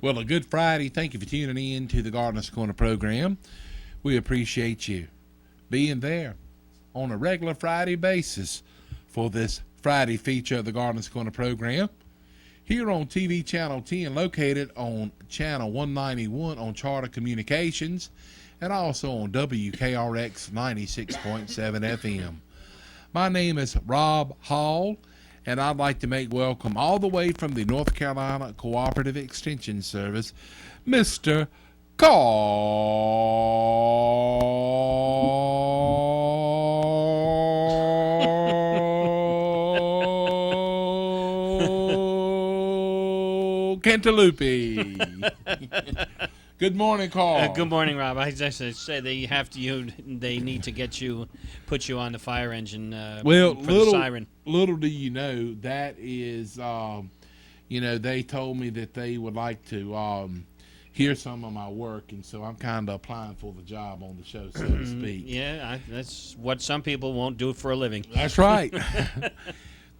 Well, a good Friday. Thank you for tuning in to the Gardener's Corner program. We appreciate you being there on a regular Friday basis for this Friday feature of the Gardener's Corner program. Here on TV Channel 10, located on Channel 191 on Charter Communications, and also on WKRX 96.7 FM. My name is Rob Hall, and I'd like to make welcome all the way from the North Carolina Cooperative Extension Service, Mr. Carl Cantalupi. Good morning, Carl. Good morning, Rob. I just say they need to put you on the fire engine for the siren. Little do you know, that is, they told me that they would like to hear some of my work, and so I'm kind of applying for the job on the show, so to speak. Yeah, that's what some people won't do for a living. That's right.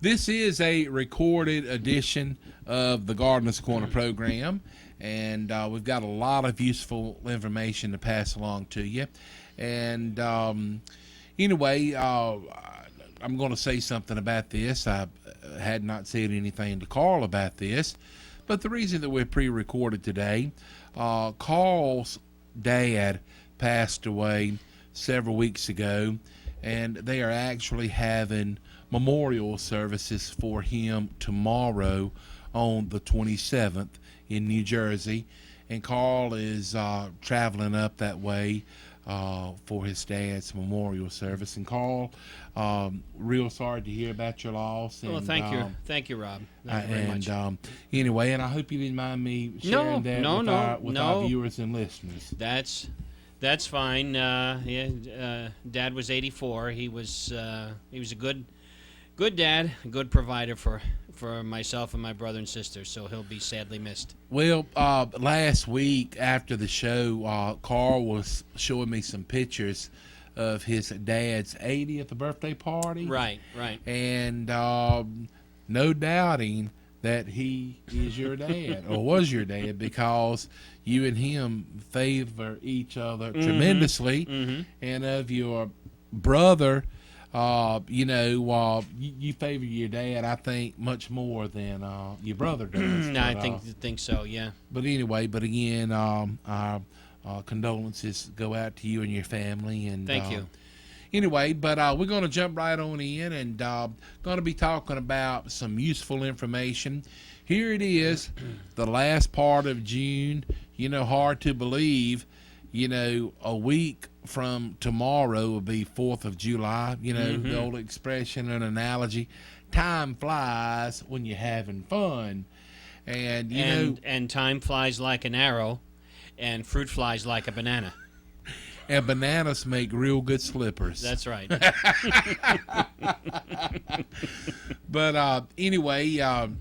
This is a recorded edition of the Gardener's Corner program, and we've got a lot of useful information to pass along to you. And anyway, I'm going to say something about this. I had not said anything to Carl about this, but the reason that we're pre-recorded today, Carl's dad passed away several weeks ago, and they are actually having memorial services for him tomorrow on the 27th in New Jersey, and Carl is traveling up that way for his dad's memorial service. And Carl, real sorry to hear about your loss. And, well, thank you, Rob. Thank you very much. Anyway, and I hope you didn't mind me sharing that with our viewers and listeners. That's fine. Dad was 84. He was a good dad, a good provider for myself and my brother and sister, so he'll be sadly missed. Well, last week after the show, Carl was showing me some pictures of his dad's 80th birthday party. Right. And no doubting that he is your dad, or was your dad, because you and him favor each other tremendously. Mm-hmm. And of your brother, you favor your dad, I think, much more than your brother does. No, I think so, yeah. But anyway, again, our condolences go out to you and your family. And thank you. Anyway, but we're going to jump right on in and going to be talking about some useful information. Here it is, the last part of June. Hard to believe, a week from tomorrow will be 4th of July. The old expression and analogy, time flies when you're having fun. And time flies like an arrow, and fruit flies like a banana. And bananas make real good slippers. That's right. But anyway,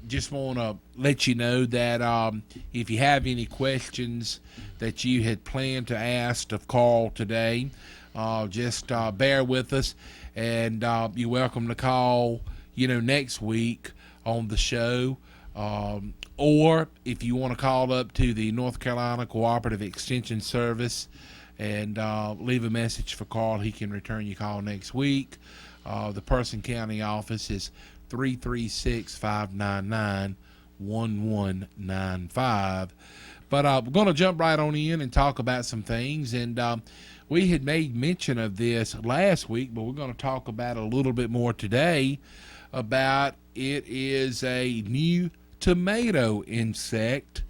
just want to let you know that if you have any questions that you had planned to ask of Carl today, just bear with us, and you're welcome to call, next week on the show. Or if you want to call up to the North Carolina Cooperative Extension Service and leave a message for Carl, he can return your call next week. The Person County office is 336-599-1195. But we're going to jump right on in and talk about some things. And we had made mention of this last week, but we're going to talk about it a little bit more today. It is a new tomato insect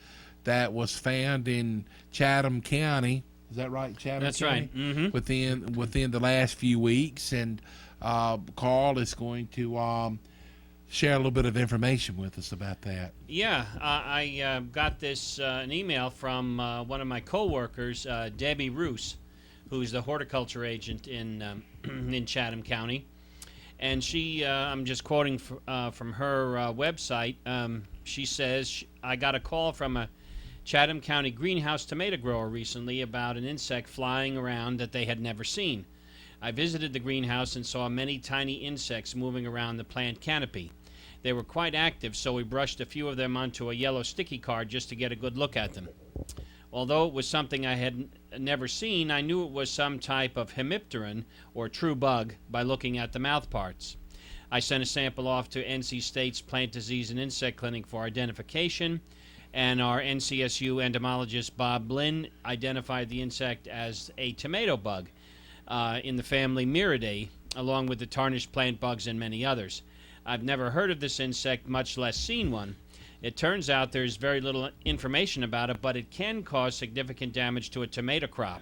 that was found in Chatham County. Is that right, Chatham That's County? Right. Mm-hmm. Within the last few weeks, and Carl is going to share a little bit of information with us about that. Yeah, I got this an email from one of my coworkers, Debbie Roos, who's the horticulture agent in Chatham County, and she, I'm just quoting from her website. She says, I got a call from a Chatham County greenhouse tomato grower recently about an insect flying around that they had never seen. I visited the greenhouse and saw many tiny insects moving around the plant canopy. They were quite active, so we brushed a few of them onto a yellow sticky card just to get a good look at them. Although it was something I had never seen, I knew it was some type of hemipteran, or true bug, by looking at the mouth parts. I sent a sample off to NC State's Plant Disease and Insect Clinic for identification, and our NCSU entomologist Bob Blinn identified the insect as a tomato bug in the family Miridae, along with the tarnished plant bugs and many others. I've never heard of this insect, much less seen one. It turns out there's very little information about it, but it can cause significant damage to a tomato crop.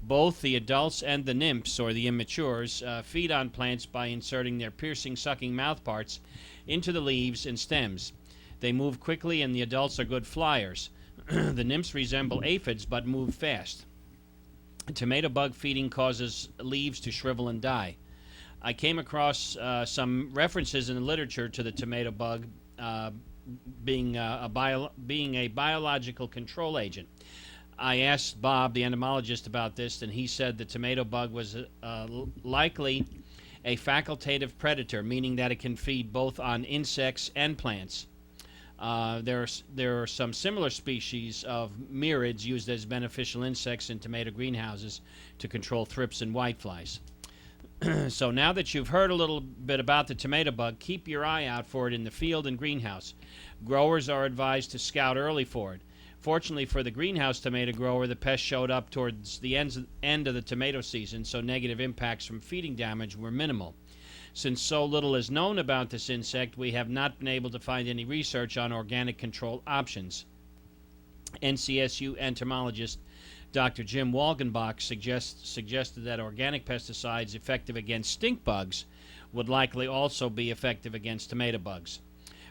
Both the adults and the nymphs, or the immatures, feed on plants by inserting their piercing, sucking mouth parts into the leaves and stems. They move quickly, and the adults are good flyers. The nymphs resemble aphids, but move fast. Tomato bug feeding causes leaves to shrivel and die. I came across some references in the literature to the tomato bug being a biological control agent. I asked Bob, the entomologist, about this, and he said the tomato bug was likely a facultative predator, meaning that it can feed both on insects and plants. There are some similar species of mirids used as beneficial insects in tomato greenhouses to control thrips and whiteflies. So now that you've heard a little bit about the tomato bug, keep your eye out for it in the field and greenhouse. Growers are advised to scout early for it. Fortunately for the greenhouse tomato grower, the pest showed up towards the end of the tomato season, so negative impacts from feeding damage were minimal. Since so little is known about this insect, we have not been able to find any research on organic control options. NCSU entomologist Dr. Jim Walgenbach suggested that organic pesticides effective against stink bugs would likely also be effective against tomato bugs.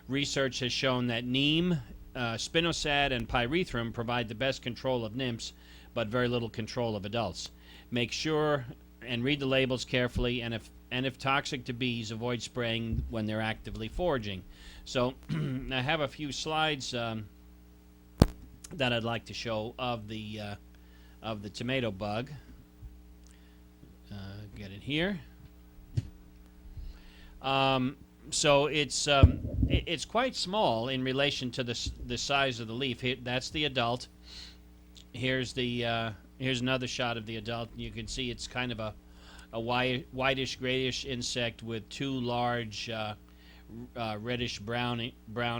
Research has shown that neem, spinosad, and pyrethrum provide the best control of nymphs, but very little control of adults. Make sure and read the labels carefully, and if toxic to bees, avoid spraying when they're actively foraging. So I have a few slides that I'd like to show of the tomato bug. Get it here. So it's quite small in relation to the size of the leaf. Here, that's the adult. Here's another shot of the adult. You can see it's kind of a whitish grayish insect with two large reddish brown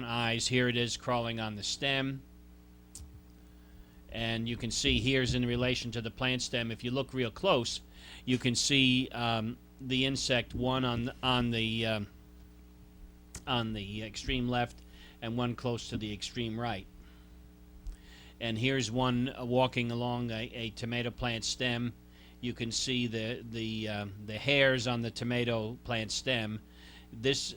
eyes. Here it is crawling on the stem. And you can see here's in relation to the plant stem. If you look real close, you can see the insect, one on the extreme left and one close to the extreme right. And here's one walking along a tomato plant stem. You can see the hairs on the tomato plant stem. This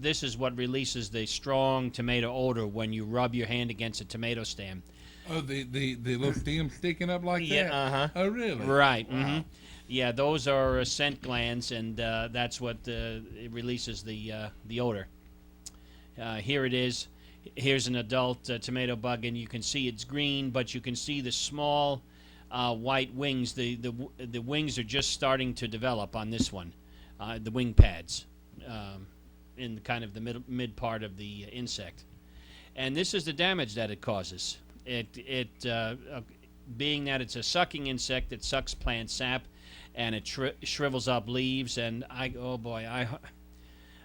is what releases the strong tomato odor when you rub your hand against a tomato stem. Oh, the little stem sticking up like that? Uh-huh. Oh, really? Right. Wow. Mm-hmm. Yeah, those are scent glands, and that's what it releases the odor. Here it is. Here's an adult tomato bug, and you can see it's green, but you can see the small white wings. The wings are just starting to develop on this one, the wing pads, in kind of the mid part of the insect. And this is the damage that it causes. Being that it's a sucking insect, it sucks plant sap, and it shrivels up leaves. And I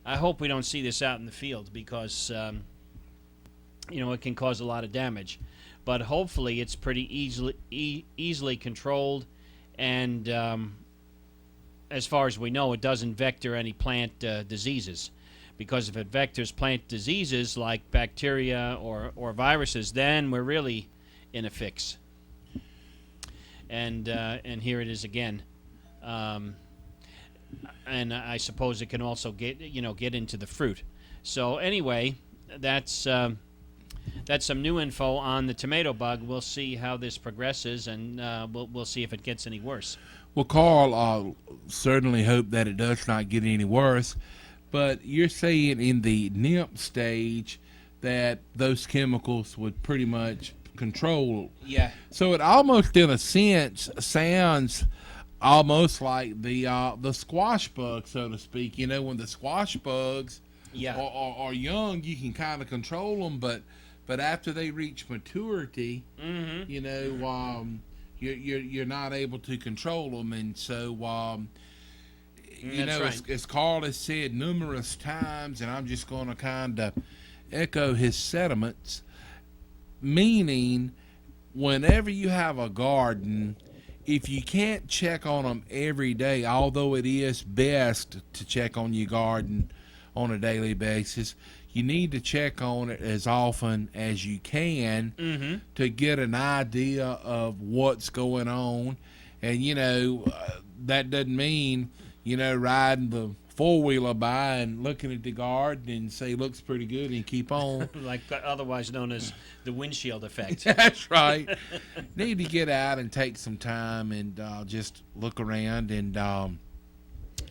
hope we don't see this out in the field, because it can cause a lot of damage. But hopefully it's pretty easily controlled, and as far as we know, it doesn't vector any plant diseases. Because if it vectors plant diseases like bacteria or viruses, then we're really in a fix. And here it is again. And I suppose it can also get into the fruit. So anyway, that's some new info on the tomato bug. We'll see how this progresses, and we'll see if it gets any worse. Well, Carl, I certainly hope that it does not get any worse. But you're saying in the nymph stage that those chemicals would pretty much control. Yeah. So it almost, in a sense, sounds almost like the squash bug, so to speak. When the squash bugs Yeah. or young, you can kind of control them, but after they reach maturity, Mm-hmm. you know, you're not able to control them, and so you That's know, right. as Carl has said numerous times, and I'm just going to kind of echo his sentiments, meaning whenever you have a garden, if you can't check on them every day, although it is best to check on your garden on a daily basis, you need to check on it as often as you can Mm-hmm. to get an idea of what's going on. And, you know, that doesn't mean, you know, riding the four-wheeler by and looking at the garden and say looks pretty good and keep on. Like otherwise known as the windshield effect. That's right. Need to get out and take some time and just look around and,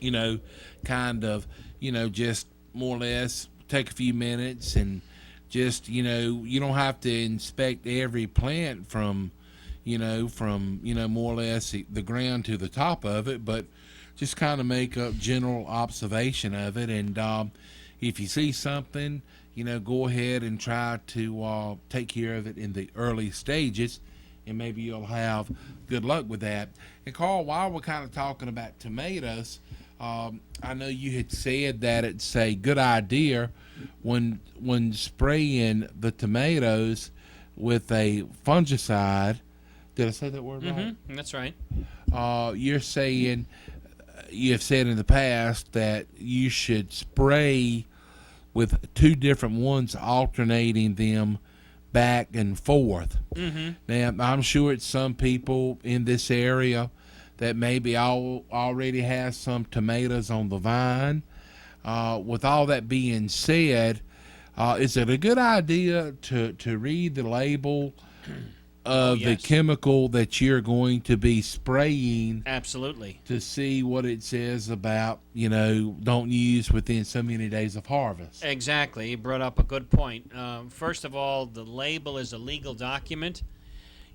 you know, kind of, you know, just more or less take a few minutes and just, you know, you don't have to inspect every plant from, you know, more or less the ground to the top of it, but just kind of make a general observation of it. And if you see something, you know, go ahead and try to take care of it in the early stages, and maybe you'll have good luck with that. And Carl, while we're kind of talking about tomatoes, I know you had said that it's a good idea when spraying the tomatoes with a fungicide. Did I say that word right? Mm-hmm. That's right. You're saying you have said in the past that you should spray with two different ones, alternating them back and forth. Mm-hmm. Now, I'm sure it's some people in this area that maybe already has some tomatoes on the vine. With all that being said, is it a good idea to read the label of the yes. chemical that you're going to be spraying Absolutely. to see what it says about, you know, don't use within so many days of harvest? Exactly. You brought up a good point. First of all, the label is a legal document.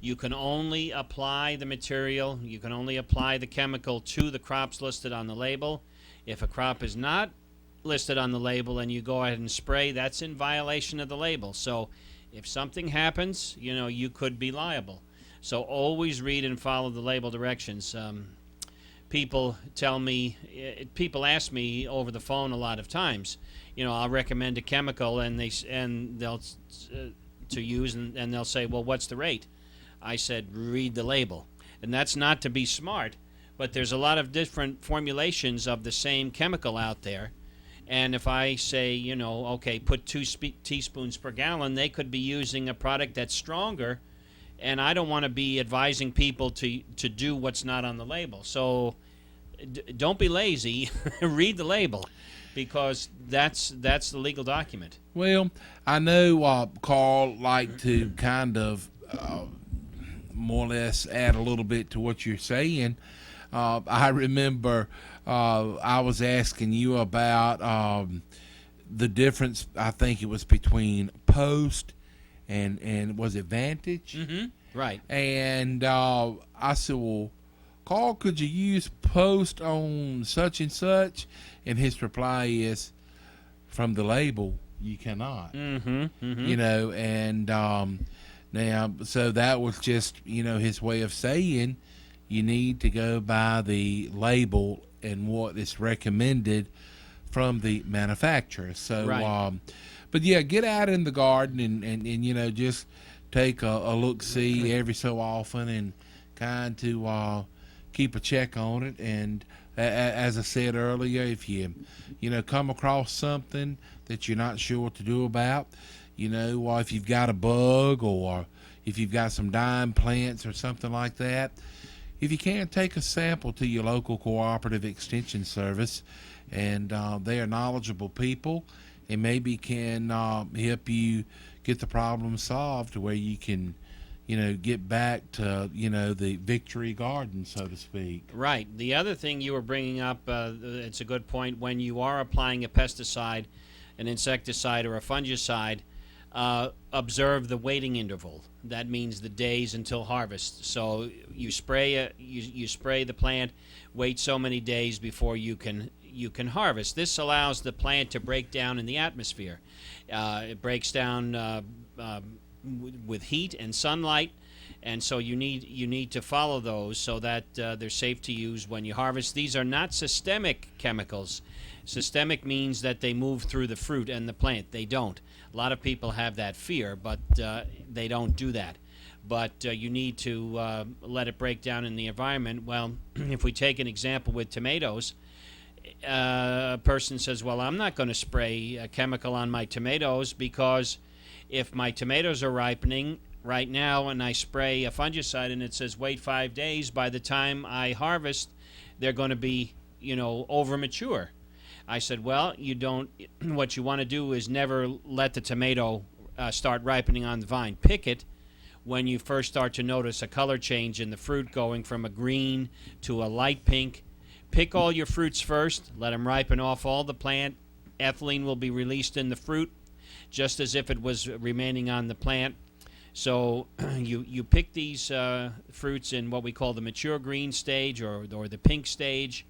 You can only apply the material, you can only apply the chemical to the crops listed on the label. If a crop is not listed on the label and you go ahead and spray, that's in violation of the label. So if something happens, you know, you could be liable. So always read and follow the label directions. People tell me, people ask me over the phone a lot of times, you know, I'll recommend a chemical and they'll to use and they'll say, well, what's the rate? I said, read the label. And that's not to be smart, but there's a lot of different formulations of the same chemical out there. And if I say, you know, okay, put 2 teaspoons per gallon, they could be using a product that's stronger. And I don't want to be advising people to do what's not on the label. So don't be lazy. Read the label, because that's the legal document. Well, I know Carl liked to kind of more or less add a little bit to what you're saying. I remember I was asking you about the difference, I think it was between Post and was it Vantage? Mm-hmm. Right. And I said, well, Carl, could you use Post on such and such? And his reply is, from the label, you cannot. Mm-hmm. Mm-hmm. You know, and now, so that was just, you know, his way of saying you need to go by the label and what is recommended from the manufacturer. So, Right. But yeah, get out in the garden and you know, just take a look-see every so often and kind to keep a check on it. And as I said earlier, if you know, come across something that you're not sure what to do about, you know, if you've got a bug or if you've got some dying plants or something like that, if you can, take a sample to your local cooperative extension service, and they are knowledgeable people and maybe can help you get the problem solved to where you can, you know, get back to, you know, the victory garden, so to speak. Right. The other thing you were bringing up, it's a good point. When you are applying a pesticide, an insecticide, or a fungicide, observe the waiting interval. That means the days until harvest. So you spray you spray the plant, wait so many days before you can harvest. This allows the plant to break down in the atmosphere. It breaks down with heat and sunlight, and so you need to follow those so that they're safe to use when you harvest. These are not systemic chemicals. Systemic means that they move through the fruit and the plant. They don't. A lot of people have that fear, but they don't do that. But you need to let it break down in the environment. Well, if we take an example with tomatoes, a person says, well, I'm not going to spray a chemical on my tomatoes because if my tomatoes are ripening right now and I spray a fungicide and it says wait 5 days, by the time I harvest, they're going to be, over mature. I said, well, you don't. What you want to do is never let the tomato start ripening on the vine. Pick it when you first start to notice a color change in the fruit going from a green to a light pink. Pick all your fruits first. Let them ripen off all the plant. Ethylene will be released in the fruit, just as if it was remaining on the plant. So you pick these fruits in what we call the mature green stage or the pink stage.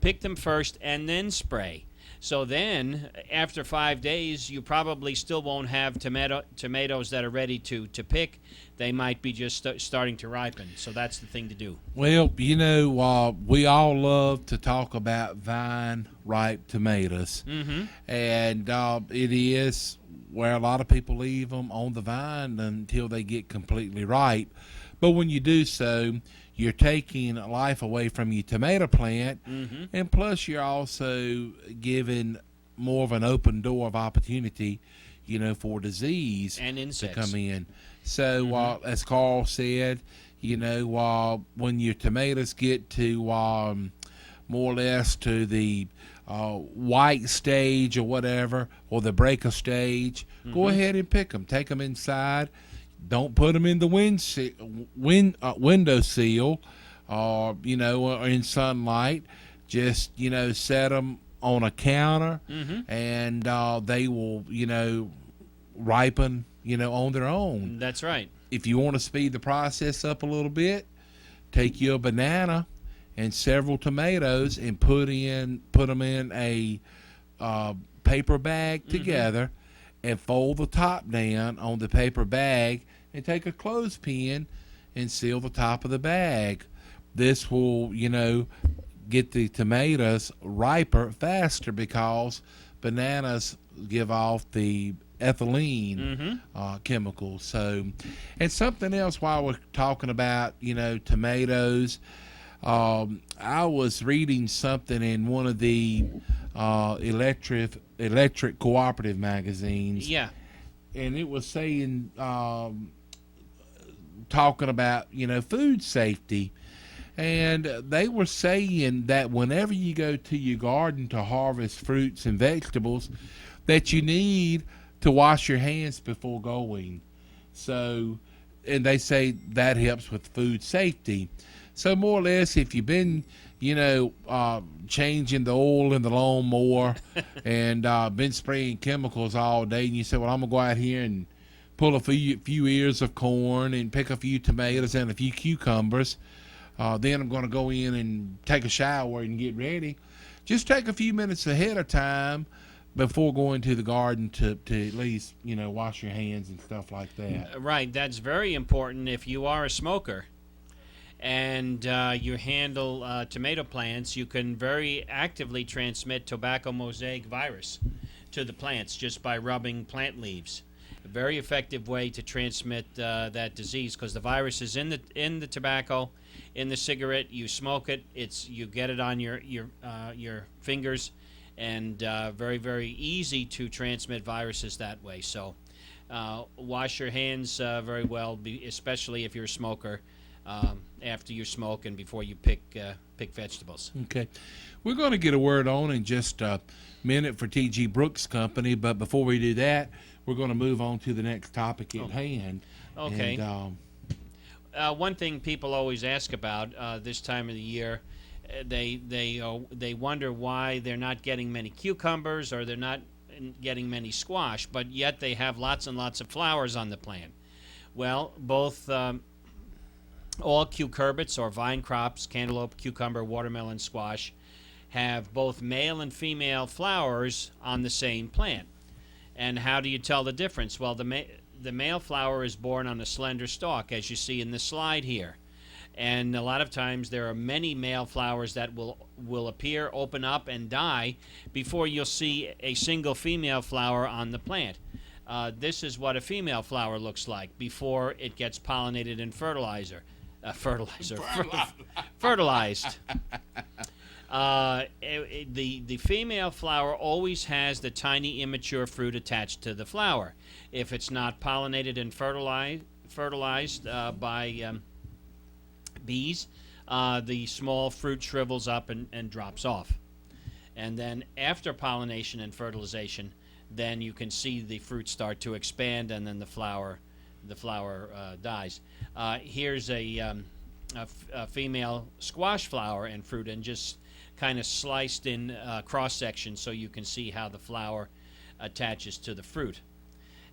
Pick them first and then spray. So then, after 5 days, you probably still won't have tomatoes that are ready to pick. They might be just starting to ripen. So that's the thing to do. Well, we all love to talk about vine-ripe tomatoes. Mm-hmm. And it is where a lot of people leave them on the vine until they get completely ripe. But when you do so, you're taking life away from your tomato plant, mm-hmm. and plus you're also giving more of an open door of opportunity, for disease and insects to come in. So, mm-hmm. As Carl said, when your tomatoes get to more or less to the white stage or whatever, or the breaker stage, mm-hmm. go ahead and pick them. Take them inside. Don't put them in the windowsill or in sunlight. Just set them on a counter, mm-hmm. and they will ripen on their own. That's right. If you want to speed the process up a little bit, take you a banana and several tomatoes and put them in a paper bag mm-hmm. together, and fold the top down on the paper bag and take a clothespin and seal the top of the bag. This will, get the tomatoes riper faster because bananas give off the ethylene mm-hmm. chemicals. So, and something else while we're talking about, tomatoes, I was reading something in one of the electric cooperative magazines. Yeah. And it was saying, talking about, food safety. And they were saying that whenever you go to your garden to harvest fruits and vegetables, that you need to wash your hands before going. So, and they say that helps with food safety. So more or less, if you've been, changing the oil in the lawnmower and been spraying chemicals all day, and you say, well, I'm going to go out here and pull a few ears of corn and pick a few tomatoes and a few cucumbers, then I'm going to go in and take a shower and get ready. Just take a few minutes ahead of time before going to the garden to at least, wash your hands and stuff like that. Right. That's very important if you are a smoker and you handle tomato plants. You can very actively transmit tobacco mosaic virus to the plants just by rubbing plant leaves. A very effective way to transmit that disease, because the virus is in the tobacco, in the cigarette. You smoke it, you get it on your fingers, and very, very easy to transmit viruses that way. So wash your hands very well, especially if you're a smoker, after you smoke and before you pick vegetables. Okay. We're going to get a word on in just a minute for T.G. Brooks Company, but before we do that, we're going to move on to the next topic at hand. Okay. And, one thing people always ask about this time of the year, they wonder why they're not getting many cucumbers, or they're not getting many squash, but yet they have lots and lots of flowers on the plant. Well, both all cucurbits or vine crops, cantaloupe, cucumber, watermelon, squash, have both male and female flowers on the same plant. And how do you tell the difference? Well, the male flower is born on a slender stalk, as you see in the slide here. And a lot of times there are many male flowers that will appear, open up, and die before you'll see a single female flower on the plant. This is what a female flower looks like before it gets pollinated and fertilized. The female flower always has the tiny immature fruit attached to the flower. If it's not pollinated and fertilized by bees, the small fruit shrivels up and drops off. And then after pollination and fertilization, then you can see the fruit start to expand, and then the flower dies. Here's a female squash flower and fruit, and just kind of sliced in cross section so you can see how the flower attaches to the fruit.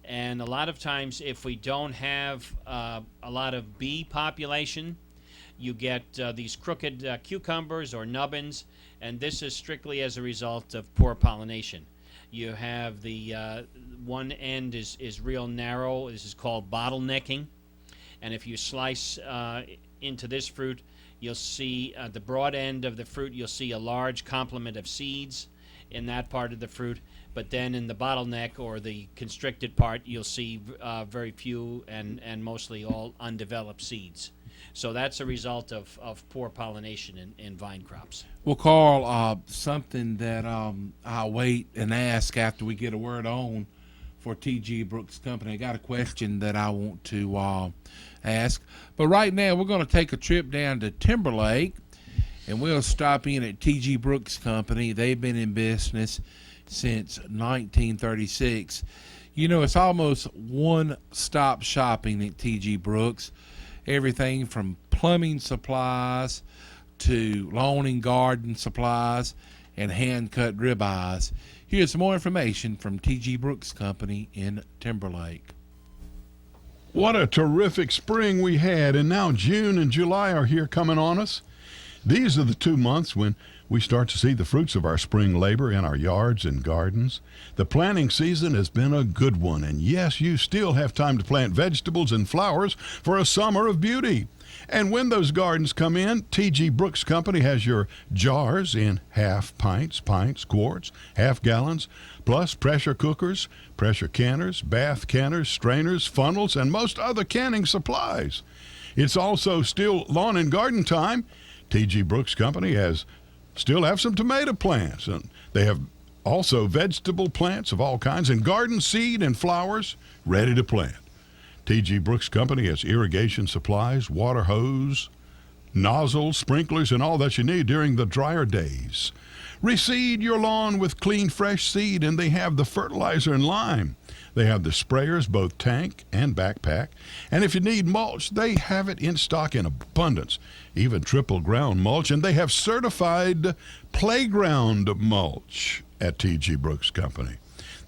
And a lot of times, if we don't have a lot of bee population, you get these crooked cucumbers or nubbins, and this is strictly as a result of poor pollination. You have the one end is real narrow. This is called bottlenecking. And if you slice into this fruit, you'll see the broad end of the fruit, you'll see a large complement of seeds in that part of the fruit. But then in the bottleneck or the constricted part, you'll see very few and mostly all undeveloped seeds. So that's a result of poor pollination in vine crops. Well, Carl, something that I'll wait and ask after we get a word on for T.G. Brooks Company. I got a question that I want to ask. But right now, we're going to take a trip down to Timberlake, and we'll stop in at T.G. Brooks Company. They've been in business since 1936. You know, it's almost one-stop shopping at T.G. Brooks. Everything from plumbing supplies to lawn and garden supplies and hand-cut ribeyes. Here's some more information from T.G. Brooks Company in Timberlake. What a terrific spring we had, and now June and July are here coming on us. These are the 2 months when we start to see the fruits of our spring labor in our yards and gardens. The planting season has been a good one, and yes, you still have time to plant vegetables and flowers for a summer of beauty. And when those gardens come in, T.G. Brooks Company has your jars in half pints, quarts, half gallons, plus pressure cookers, pressure canners, bath canners, strainers, funnels, and most other canning supplies. It's also still lawn and garden time. T.G. Brooks Company still have some tomato plants, and they have also vegetable plants of all kinds and garden seed and flowers ready to plant. T.G. Brooks Company has irrigation supplies, water hose, nozzles, sprinklers, and all that you need during the drier days. Reseed your lawn with clean, fresh seed, and they have the fertilizer and lime. They have the sprayers, both tank and backpack. And if you need mulch, they have it in stock in abundance, even triple ground mulch. And they have certified playground mulch at T.G. Brooks Company.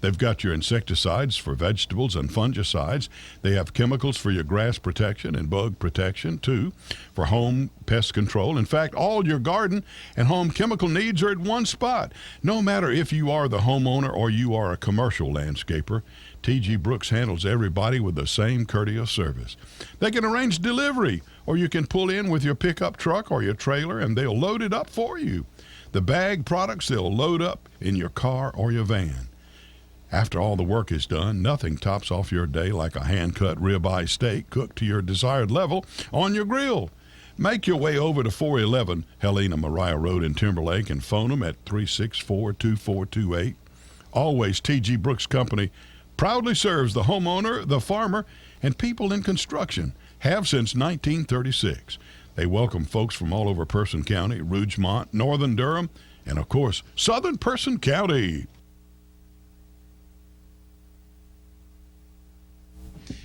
They've got your insecticides for vegetables and fungicides. They have chemicals for your grass protection and bug protection, too, for home pest control. In fact, all your garden and home chemical needs are at one spot. No matter if you are the homeowner or you are a commercial landscaper, T.G. Brooks handles everybody with the same courteous service. They can arrange delivery, or you can pull in with your pickup truck or your trailer, and they'll load it up for you. The bag products they'll load up in your car or your van. After all the work is done, nothing tops off your day like a hand-cut ribeye steak cooked to your desired level on your grill. Make your way over to 411 Helena Maria Road in Timberlake and phone them at 364-2428. Always T.G. Brooks Company proudly serves the homeowner, the farmer, and people in construction. Have since 1936. They welcome folks from all over Person County, Rougemont, Northern Durham, and of course, Southern Person County.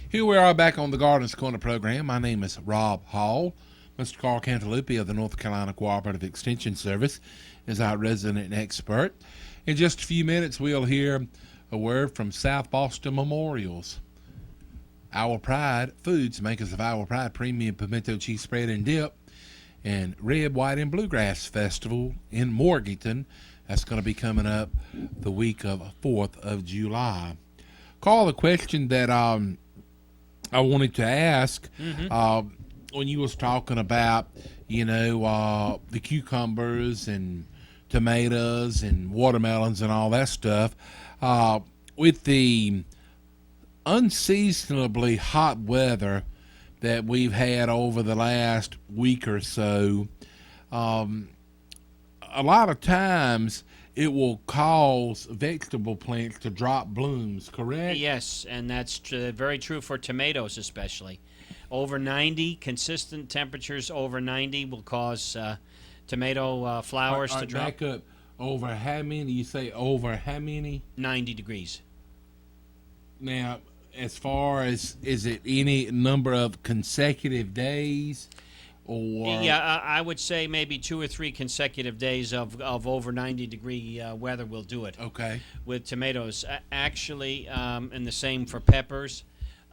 Here we are back on the Gardeners Corner program. My name is Rob Hall. Mr. Carl Cantalupi of the North Carolina Cooperative Extension Service is our resident expert. In just a few minutes, we'll hear A word from South Boston Memorials. Our Pride Foods, makers of Our Pride Premium Pimento Cheese Spread and Dip, and Red, White, and Bluegrass Festival in Morganton. That's going to be coming up the week of 4th of July. Carl, the question that I wanted to ask when you was talking about, the cucumbers and tomatoes and watermelons and all that stuff, with the unseasonably hot weather that we've had over the last week or so, a lot of times it will cause vegetable plants to drop blooms, correct? Yes, and that's very true for tomatoes especially. Over 90, consistent temperatures over 90 will cause tomato flowers to drop. Back up. Over how many? You say over how many? 90 degrees. Now, as far as, is it any number of consecutive days? Or Yeah, I would say maybe 2 or 3 consecutive days of over 90-degree weather will do it. Okay. With tomatoes. Actually, and the same for peppers.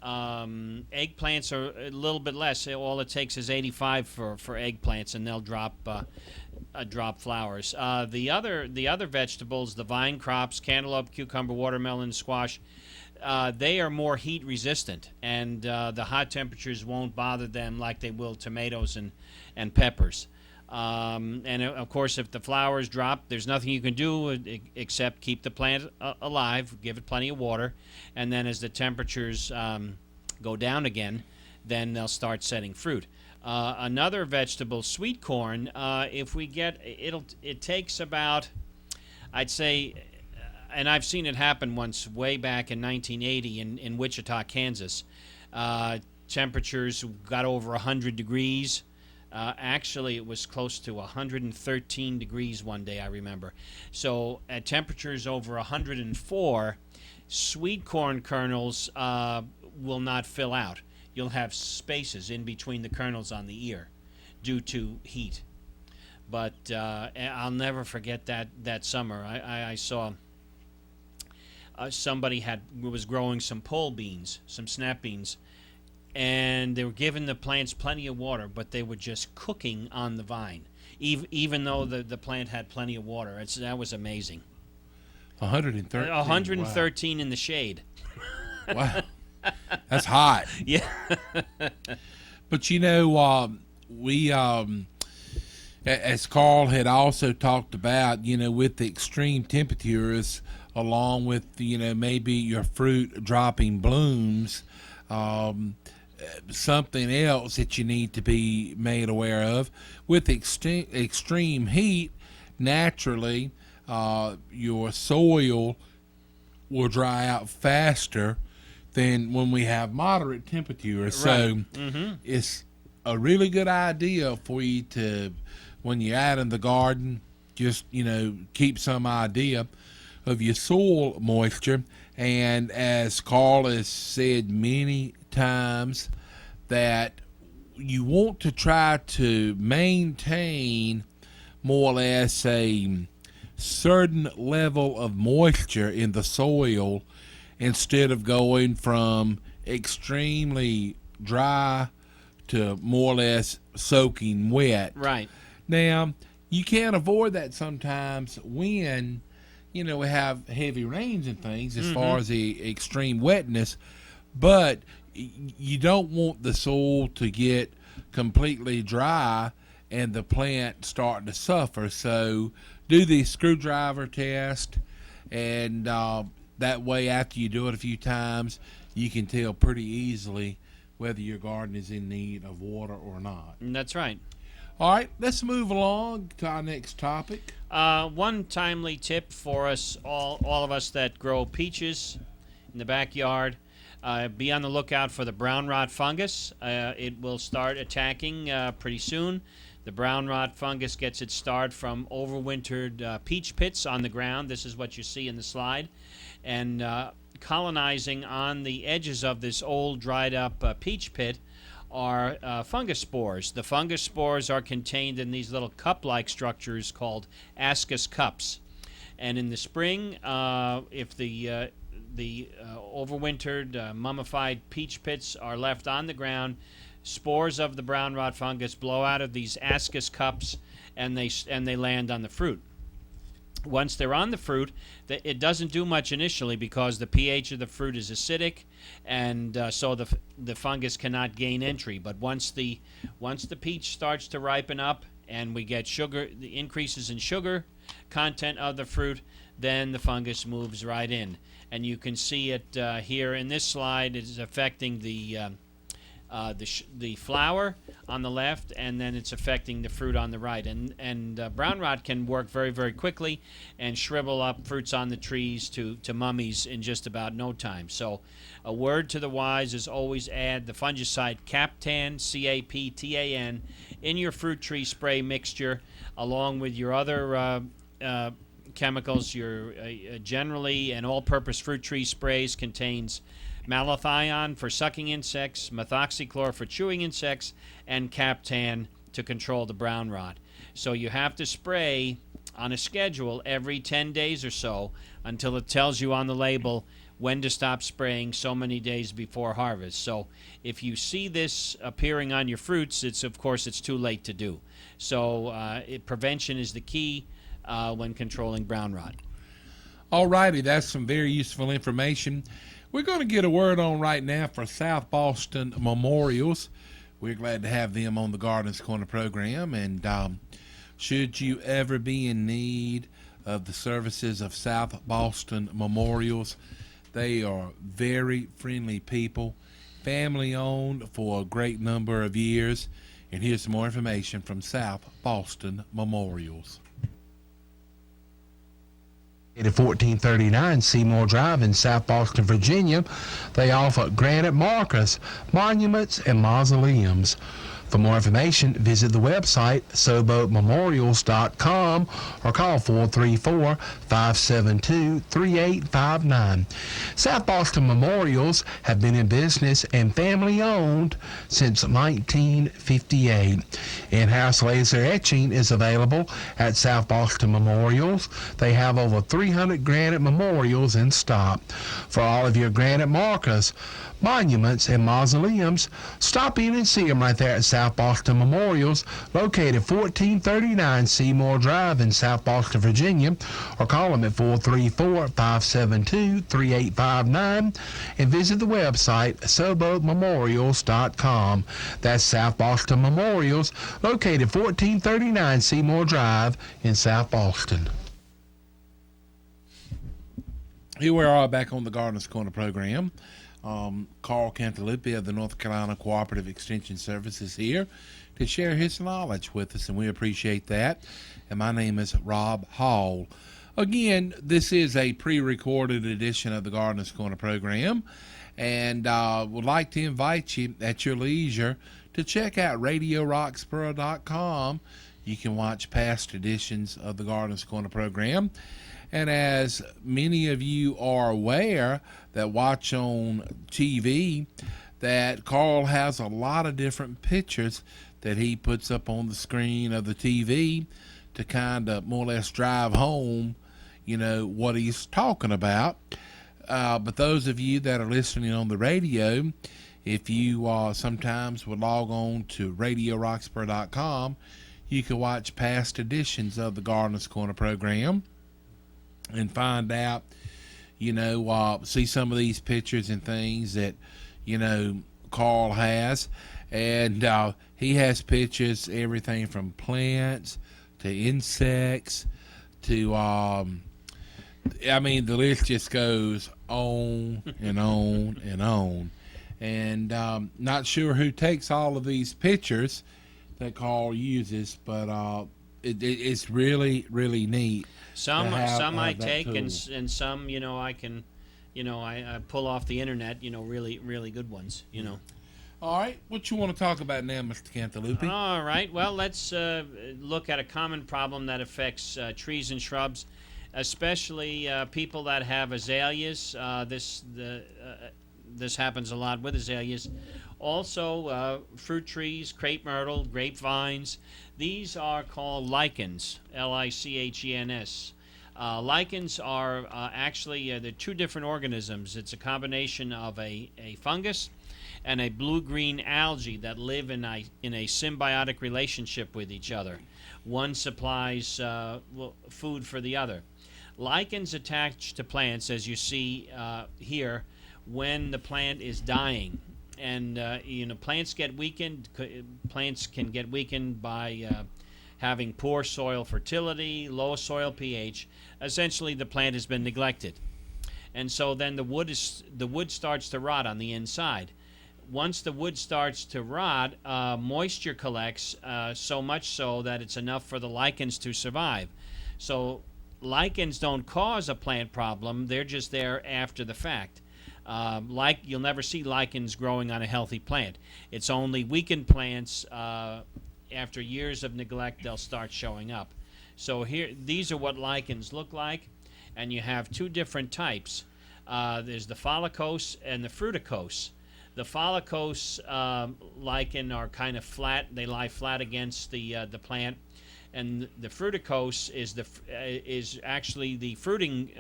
Eggplants are a little bit less. All it takes is 85 for eggplants, and they'll drop flowers. The other vegetables, the vine crops, cantaloupe, cucumber, watermelon, squash, they are more heat resistant, and the hot temperatures won't bother them like they will tomatoes and peppers. And of course, if the flowers drop, there's nothing you can do except keep the plant alive, give it plenty of water, and then as the temperatures go down again, then they'll start setting fruit. Another vegetable, sweet corn, if we get it takes about, I'd say, and I've seen it happen once way back in 1980 in Wichita, Kansas. Temperatures got over 100 degrees. Actually, it was close to 113 degrees one day, I remember. So at temperatures over 104, sweet corn kernels will not fill out. You'll have spaces in between the kernels on the ear due to heat. But I'll never forget that summer. I saw somebody was growing some pole beans, some snap beans, and they were giving the plants plenty of water, but they were just cooking on the vine, even though the plant had plenty of water. That was amazing. 113. 113 in the shade. Wow. That's hot. Yeah. But we as Carl had also talked about, with the extreme temperatures, along with maybe your fruit dropping blooms, something else that you need to be made aware of with extreme heat. Naturally, your soil will dry out faster than when we have moderate temperatures. Right. So it's a really good idea for you to, when you're out in the garden, just keep some idea of your soil moisture. And as Carl has said many times, that you want to try to maintain more or less a certain level of moisture in the soil instead of going from extremely dry to more or less soaking wet. Right. Now, you can't avoid that sometimes when we have heavy rains and things as far as the extreme wetness, but you don't want the soil to get completely dry and the plant starting to suffer. So do the screwdriver test, and that way after you do it a few times, you can tell pretty easily whether your garden is in need of water or not. That's right. All right, let's move along to our next topic. One timely tip for us, all of us that grow peaches in the backyard, be on the lookout for the brown rot fungus. It will start attacking pretty soon. The brown rot fungus gets its start from overwintered peach pits on the ground. This is what you see in the slide. And colonizing on the edges of this old dried up peach pit are fungus spores. The fungus spores are contained in these little cup-like structures called ascus cups. And in the spring, if the overwintered mummified peach pits are left on the ground. Spores of the brown rot fungus blow out of these ascus cups, and they land on the fruit. Once they're on the fruit, it doesn't do much initially because the pH of the fruit is acidic, and so the fungus cannot gain entry. But once the peach starts to ripen up and we get sugar, the increases in sugar content of the fruit, then the fungus moves right in. And you can see it here in this slide. It is affecting the flower on the left, and then it's affecting the fruit on the right. And brown rot can work very, very quickly and shrivel up fruits on the trees to mummies in just about no time. So a word to the wise is always add the fungicide Captan, C-A-P-T-A-N, in your fruit tree spray mixture, along with your other chemicals. Your generally an all-purpose fruit tree sprays contains malathion for sucking insects, methoxychlor for chewing insects, and Captan to control the brown rot. So you have to spray on a schedule every 10 days or so until it tells you on the label when to stop spraying so many days before harvest. So if you see this appearing on your fruits, it's too late to do. So prevention is the key when controlling brown rot. All righty, that's some very useful information. We're going to get a word on right now for South Boston Memorials. We're glad to have them on the Gardeners Corner program, and should you ever be in need of the services of South Boston Memorials, they are very friendly people, family owned for a great number of years. And here's some more information from South Boston Memorials. At 1439 Seymour Drive in South Boston, Virginia, they offer granite markers, monuments, and mausoleums. For more information, visit the website SoboMemorials.com or call 434-572-3859. South Boston Memorials have been in business and family-owned since 1958. In-house laser etching is available at South Boston Memorials. They have over 300 granite memorials in stock. For all of your granite markers, monuments, and mausoleums, stop in and see them right there at South Boston Memorials, located 1439 Seymour Drive in South Boston, Virginia, or call them at 434-572-3859 and visit the website SoboMemorials.com. That's South Boston Memorials, located 1439 Seymour Drive in South Boston. Here we are back on the Gardeners Corner program. Carl Cantalupi of the North Carolina Cooperative Extension Service is here to share his knowledge with us, and we appreciate that. And my name is Rob Hall. Again, this is a pre-recorded edition of the Gardeners Corner program, and would like to invite you at your leisure to check out RadioRoxboro.com. You can watch past editions of the Gardeners Corner program. And as many of you are aware that watch on TV, that Carl has a lot of different pictures that he puts up on the screen of the TV to kind of more or less drive home, what he's talking about. But those of you that are listening on the radio, if you sometimes would log on to RadioRoxboro.com, you can watch past editions of the Gardeners Corner program and find out, see some of these pictures and things that, Carl has. And he has pictures, everything from plants to insects to, the list just goes on and on and on. And not sure who takes all of these pictures that Carl uses, but it's really, really neat. Some I take, and some, I can, I pull off the internet, really, really good ones, All right, what you want to talk about now, Mr. Cantalupi? All right, well, let's look at a common problem that affects trees and shrubs, especially people that have azaleas. This happens a lot with azaleas. Also, fruit trees, crepe myrtle, grapevines. These are called lichens, Lichens. Lichens are actually they're two different organisms. It's a combination of a fungus and a blue-green algae that live in a symbiotic relationship with each other. One supplies food for the other. Lichens attach to plants, as you see here, when the plant is dying. And plants get weakened. Plants can get weakened by having poor soil fertility, low soil pH. Essentially, the plant has been neglected, and so then the wood starts to rot on the inside. Once the wood starts to rot, moisture collects so much so that it's enough for the lichens to survive. So lichens don't cause a plant problem; they're just there after the fact. You'll never see lichens growing on a healthy plant. It's only weakened plants. After years of neglect, they'll start showing up. So here, these are what lichens look like, and you have two different types. There's the follicose and the fruticose. The follicose lichen are kind of flat; they lie flat against the plant, and the fruticose is actually the fruiting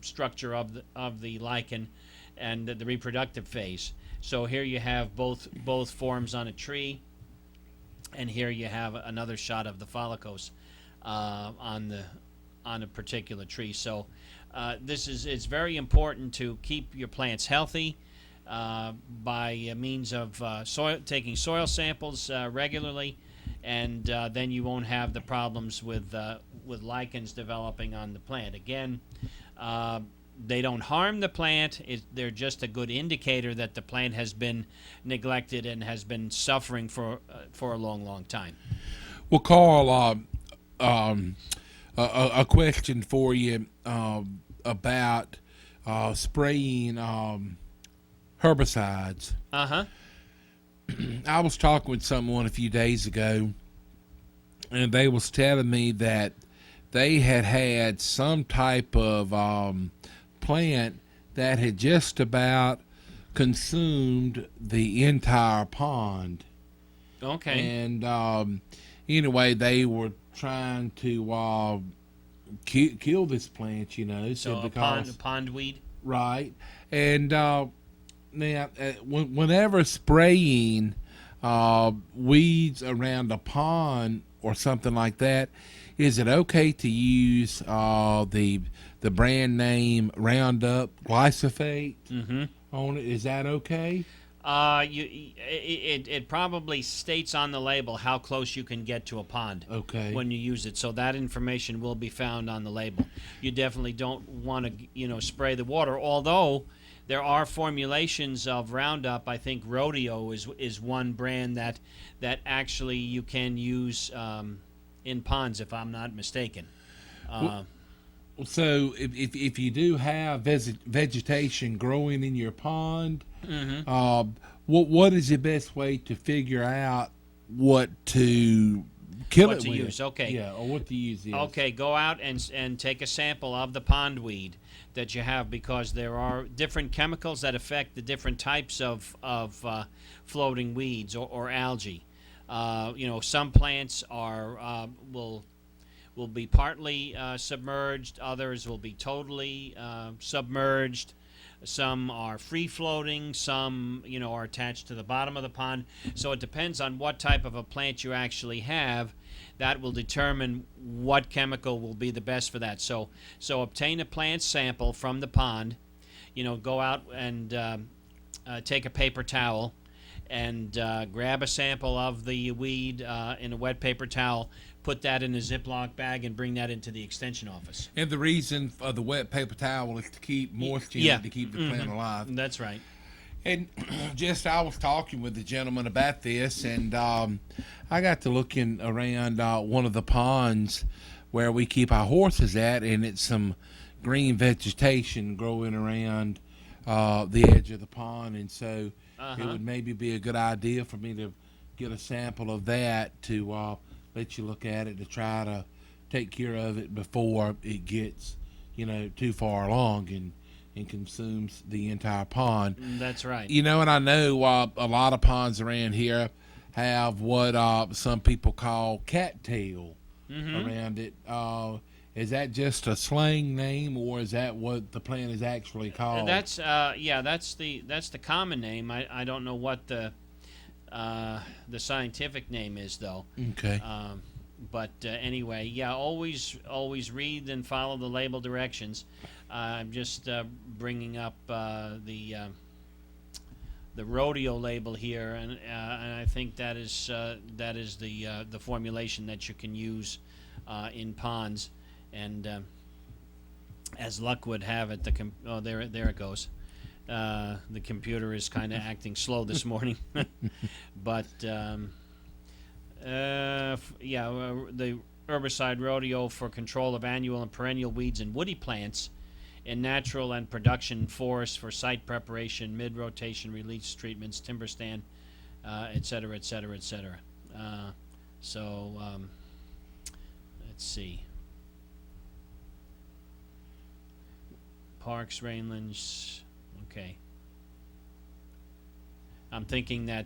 structure of the lichen and the reproductive phase. So here you have both forms on a tree, and here you have another shot of the follicose on a particular tree. So it's very important to keep your plants healthy by means of taking soil samples regularly, and then you won't have the problems with lichens developing on the plant. Again, they don't harm the plant. They're just a good indicator that the plant has been neglected and has been suffering for a long, long time. Well, Carl, a question for you about spraying herbicides. Uh-huh. I was talking with someone a few days ago, and they was telling me that they had some type of plant that had just about consumed the entire pond. Okay. And anyway, they were trying to kill this plant, So a pondweed. Right. And now, whenever spraying weeds around a pond or something like that, is it okay to use the brand name Roundup glyphosate on it? Is that okay? It probably states on the label how close you can get to a pond when you use it, so that information will be found on the label. You definitely don't want to spray the water, although there are formulations of Roundup. I think Rodeo is one brand that actually you can use in ponds, if I'm not mistaken. So if you do have vegetation growing in your pond, what is the best way to figure out what to kill it with? Use? Okay. Yeah, or what to use. Yes. Okay, go out and take a sample of the pondweed that you have, because there are different chemicals that affect the different types of floating weeds or algae. Some plants will be partly submerged. Others will be totally submerged. Some are free-floating. Some, are attached to the bottom of the pond. So it depends on what type of a plant you actually have. That will determine what chemical will be the best for that. So obtain a plant sample from the pond. Go out and take a paper towel and grab a sample of the weed in a wet paper towel. Put that in a Ziploc bag and bring that into the extension office. And the reason for the wet paper towel is to keep moisture in it, to keep the plant alive. That's right. And I was talking with the gentleman about this, and I got to looking around one of the ponds where we keep our horses at, and it's some green vegetation growing around the edge of the pond, and so it would maybe be a good idea for me to get a sample of that to let you look at it, to try to take care of it before it gets too far along and consumes the entire pond. That's right. And I know a lot of ponds around here have what some people call cattail around it, Is that just a slang name, or is that what the plant is actually called? That's that's the common name. I don't know what the scientific name is though. Okay. But anyway, yeah, always read and follow the label directions. I'm just bringing up the rodeo label here, and I think that is the formulation that you can use in ponds, and as luck would have it, there it goes. The computer is kind of acting slow this morning, but the herbicide rodeo for control of annual and perennial weeds and woody plants in natural and production forests for site preparation, mid-rotation release treatments, timber stand, et cetera, et cetera, et cetera. Let's see. Parks, rangelands, okay. I'm thinking that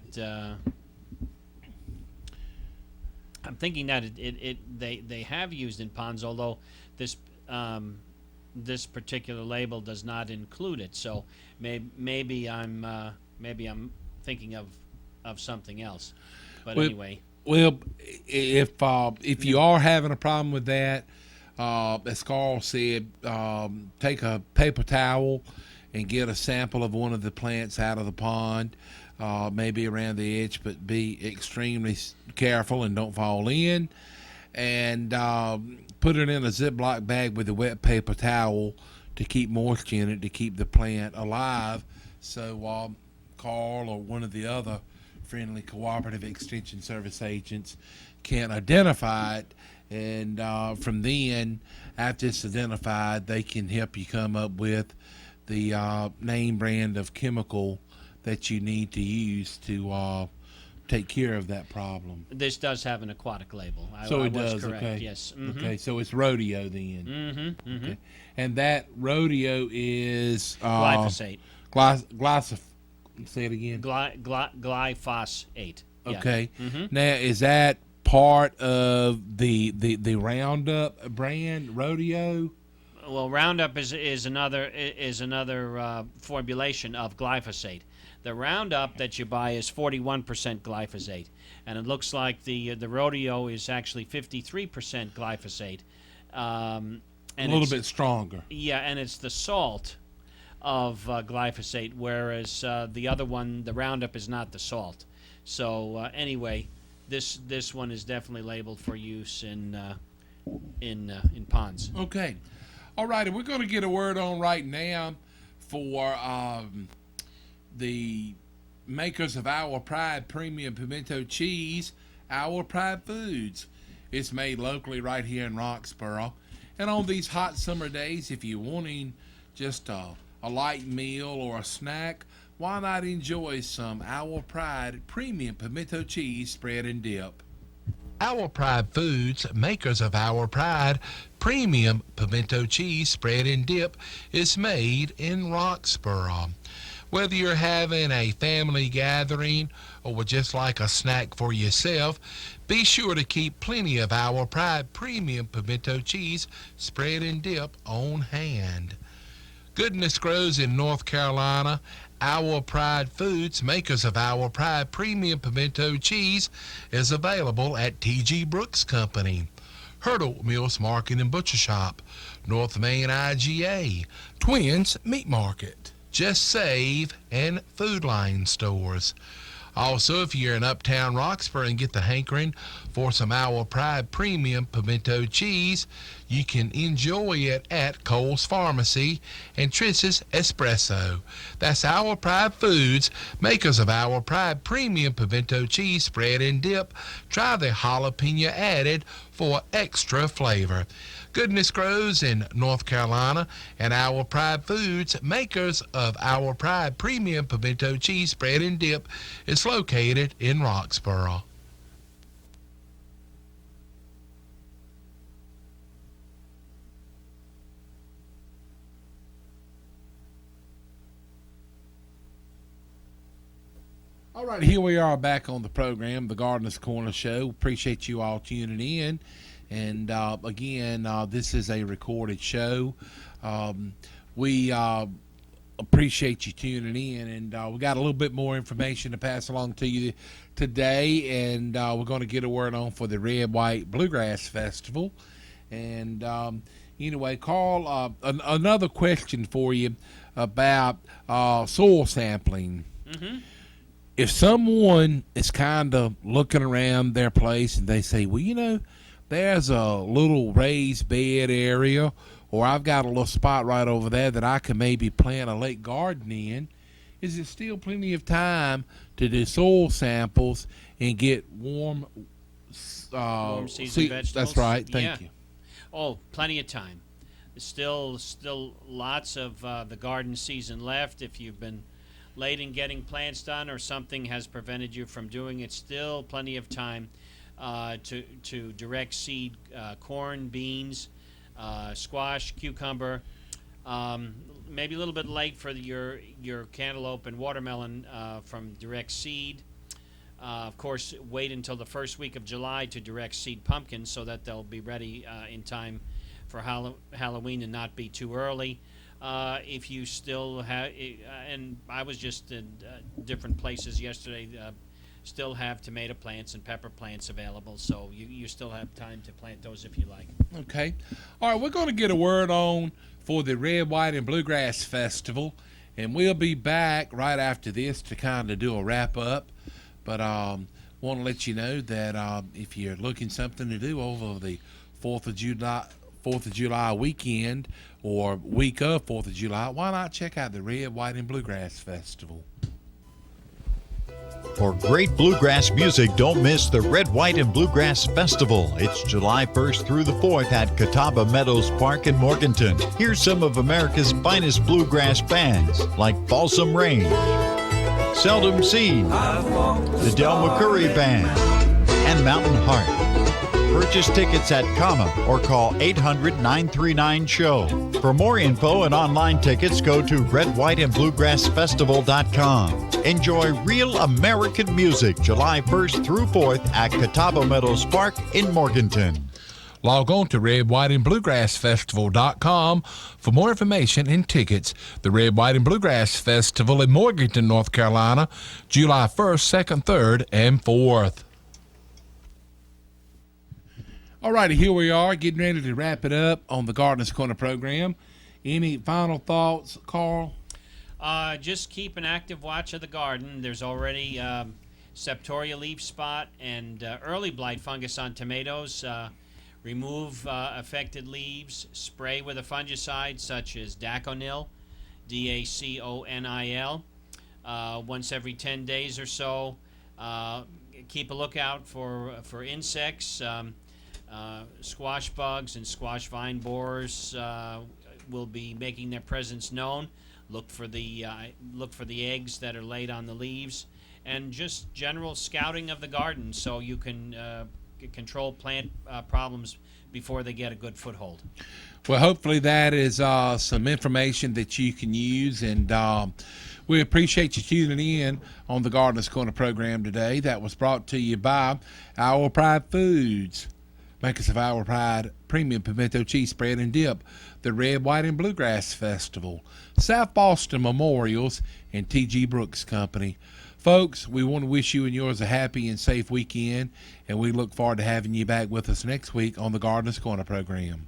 they have used in ponds, although this particular label does not include it. So maybe I'm thinking of something else. But anyway. Well, if you are having a problem with that, as Carl said, take a paper towel and get a sample of one of the plants out of the pond, maybe around the edge, but be extremely careful and don't fall in. And put it in a Ziploc bag with a wet paper towel to keep moisture in it, to keep the plant alive. So Carl or one of the other friendly cooperative extension service agents can identify it, and from then, after it's identified, they can help you come up with the name brand of chemical that you need to use to take care of that problem. This does have an aquatic label. So I it was does, correct. okay. Yes. Mhm. Okay, so it's rodeo then. Mm-hmm. Mm-hmm. Okay. And that rodeo is Glyphosate. Say it again. Glyphosate. Yeah. Okay. Mm-hmm. Now, is that part of the Roundup brand rodeo? Well, Roundup is another formulation of glyphosate. The Roundup that you buy is 41% glyphosate, and it looks like the rodeo is actually 53% glyphosate. And A little bit stronger. Yeah, and it's the salt of glyphosate, whereas the other one, the Roundup, is not the salt. So anyway, this one is definitely labeled for use in ponds. Okay. All right, and we're going to get a word on right now for the makers of Our Pride Premium Pimento Cheese, Our Pride Foods. It's made locally right here in Roxborough. And on these hot summer days, if you're wanting just a light meal or a snack, why not enjoy some Our Pride Premium Pimento Cheese spread and dip? Our Pride Foods, makers of Our Pride Premium Pimento Cheese Spread and Dip, is made in Roxborough. Whether you're having a family gathering or would just like a snack for yourself, be sure to keep plenty of Our Pride Premium Pimento Cheese Spread and Dip on hand. Goodness grows in North Carolina. Our Pride Foods, makers of Our Pride Premium Pimento Cheese, is available at T.G. Brooks Company, Hurdle Mills Market and Butcher Shop, North Main IGA, Twins Meat Market, Just Save, and Food Line stores. Also, if you're in Uptown Roxborough and get the hankering for some Our Pride Premium Pimento Cheese, you can enjoy it at Cole's Pharmacy and Triss's Espresso. That's Our Pride Foods, makers of Our Pride Premium Pimento Cheese Spread and Dip. Try the jalapeno added for extra flavor. Goodness grows in North Carolina, and Our Pride Foods, makers of Our Pride Premium Pimento Cheese Spread and Dip, is located in Roxborough. All right, here we are back on the program, the Gardener's Corner Show. Appreciate you all tuning in. And again, this is a recorded show. We appreciate you tuning in, and we got a little bit more information to pass along to you today, and we're going to get a word on for the Red White Bluegrass Festival. And anyway, Carl, another question for you about soil sampling. If someone is kind of looking around their place and they say, well, you know, there's a little raised bed area, or I've got a little spot right over there that I can maybe plant a lake garden in, is there still plenty of time to do soil samples and get warm season vegetables? That's right. Thank you. Oh, plenty of time. There's still lots of the garden season left. If you've been late in getting plants done or something has prevented you from doing it, still plenty of time to direct seed corn, beans, squash, cucumber. Maybe a little bit late for your cantaloupe and watermelon from direct seed. Of course, wait until the first week of July to direct seed pumpkins so that they'll be ready in time for Halloween and not be too early. If you still have, and I was just in different places yesterday, still have tomato plants and pepper plants available, so you still have time to plant those if you like. Okay. All right, we're going to get a word on for the Red, White, and Bluegrass Festival, and we'll be back right after this to kind of do a wrap-up. But want to let you know that if you're looking something to do over the 4th of July weekend or week of 4th of July, why not check out the Red, White, and Bluegrass Festival? For great bluegrass music, don't miss the Red, White, and Bluegrass Festival. It's July 1st through the 4th at Catawba Meadows Park in Morganton. Here's some of America's finest bluegrass bands like Balsam Range, Seldom Seen, the Del McCoury Band, and Mountain Heart. Purchase tickets at Comma or call 800-939-SHOW. For more info and online tickets, go to redwhiteandbluegrassfestival.com. Enjoy real American music July 1st through 4th at Catawba Meadows Park in Morganton. Log on to redwhiteandbluegrassfestival.com for more information and tickets. The Red, White, and Bluegrass Festival in Morganton, North Carolina, July 1st, 2nd, 3rd, and 4th. All righty, here we are, getting ready to wrap it up on the Gardener's Corner program. Any final thoughts, Carl? Just keep an active watch of the garden. There's already septoria leaf spot and early blight fungus on tomatoes. Remove affected leaves. Spray with a fungicide such as Daconil, DACONIL, once every 10 days or so. Keep a lookout for insects. Squash bugs and squash vine borers will be making their presence known. Look for the eggs that are laid on the leaves, and just general scouting of the garden so you can control plant problems before they get a good foothold. Well, hopefully that is some information that you can use, and we appreciate you tuning in on the Gardener's Corner program today. That was brought to you by Our Pride Foods, makers of Our Pride Premium Pimento Cheese Spread and Dip, the Red, White, and Bluegrass Festival, South Boston Memorials, and T.G. Brooks Company. Folks, we want to wish you and yours a happy and safe weekend, and we look forward to having you back with us next week on the Gardener's Corner program.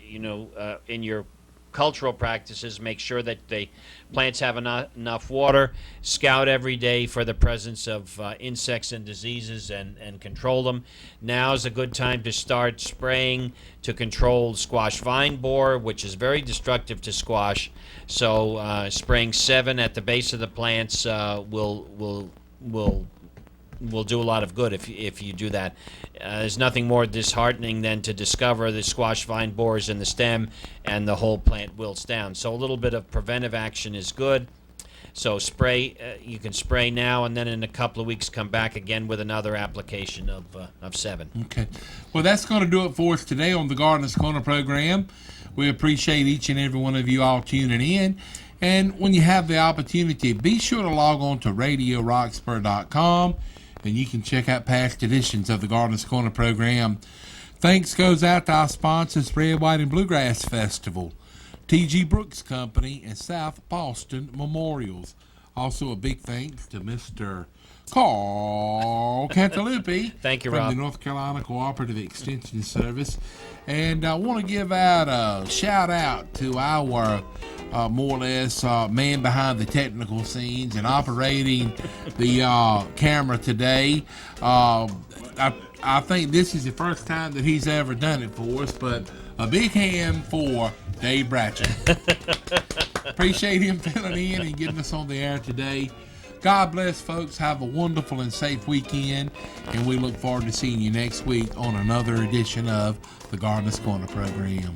in your cultural practices, make sure that the plants have enough water. Scout every day for the presence of insects and diseases and control them. Now is a good time to start spraying to control squash vine borer, which is very destructive to squash. So spraying 7 at the base of the plants will do a lot of good if you do that. There's nothing more disheartening than to discover the squash vine borers in the stem and the whole plant wilts down. So a little bit of preventive action is good. So spray, you can spray now, and then in a couple of weeks come back again with another application of 7. Okay. Well, that's going to do it for us today on the Gardener's Corner program. We appreciate each and every one of you all tuning in. And when you have the opportunity, be sure to log on to RadioRoxburgh.com, and you can check out past editions of the Gardener's Corner program. Thanks goes out to our sponsors, Red, White, and Bluegrass Festival, T.G. Brooks Company, and South Boston Memorials. Also a big thanks to Mr. Carl Cantalupi Thank you, from Rob. the North Carolina Cooperative Extension Service. And I want to give out a shout out to our more or less man behind the technical scenes and operating the camera today. I think this is the first time that he's ever done it for us, but a big hand for Dave Bratcher. Appreciate him filling in and getting us on the air today. God bless, folks. Have a wonderful and safe weekend, and we look forward to seeing you next week on another edition of the Gardener's Corner program.